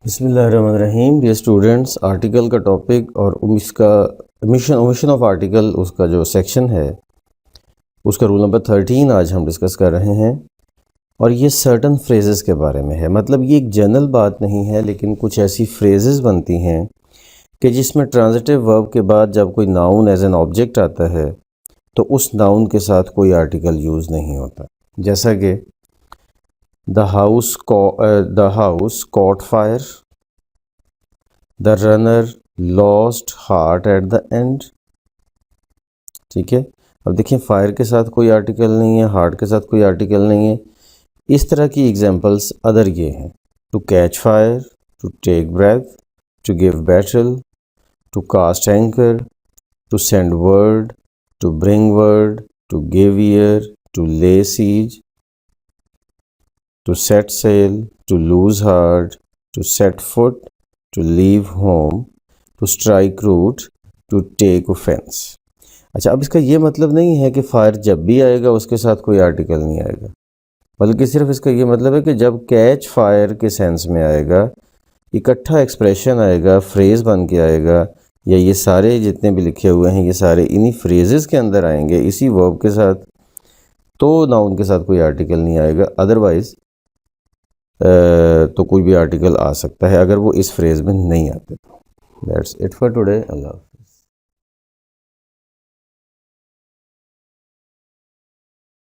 बिस्मिल्लाहिर्रहमानिर्रहीम। Dear students, article का topic और इसका ओमिशन ऑफ आर्टिकल, उसका जो सेक्शन है उसका रूल नंबर 13 आज हम डिस्कस कर रहे हैं। और ये सर्टन फ्रेजेस के बारे में है। मतलब ये एक जनरल बात नहीं है, लेकिन कुछ ऐसी फ्रेजेस बनती हैं कि जिसमें ट्रांजिटिव वर्ब के बाद जब कोई नाउन एज एन ऑब्जेक्ट आता है तो उस नाउन के साथ कोई आर्टिकल यूज़ नहीं होता। जैसा कि The house caught fire. The runner lost heart at the end. ठीक है, अब देखिए फायर के साथ कोई आर्टिकल नहीं है, हार्ट के साथ कोई आर्टिकल नहीं है। इस तरह की एग्जांपल्स अदर ये हैं: to catch fire, to take breath, to give battle, to cast anchor, to send word, to bring word, to give ear, to lay siege, to set sail, to lose heart, to set foot, to leave home, to strike root, to take offense। अच्छा, अब इसका ये मतलब नहीं है कि fire जब भी आएगा उसके साथ कोई आर्टिकल नहीं आएगा, बल्कि सिर्फ इसका ये मतलब है कि जब कैच फायर के सेंस में आएगा, इकट्ठा एक्सप्रेशन आएगा, फ्रेज़ बन के आएगा, या ये सारे जितने भी लिखे हुए हैं ये सारे इन्हीं फ्रेजेस के अंदर आएंगे, इसी वर्ब के साथ, तो नाउन के साथ कोई आर्टिकल नहीं आएगा। अदरवाइज़ तो कोई भी आर्टिकल आ सकता है अगर वो इस फ्रेज़ में नहीं आते। That's it for today. Allah.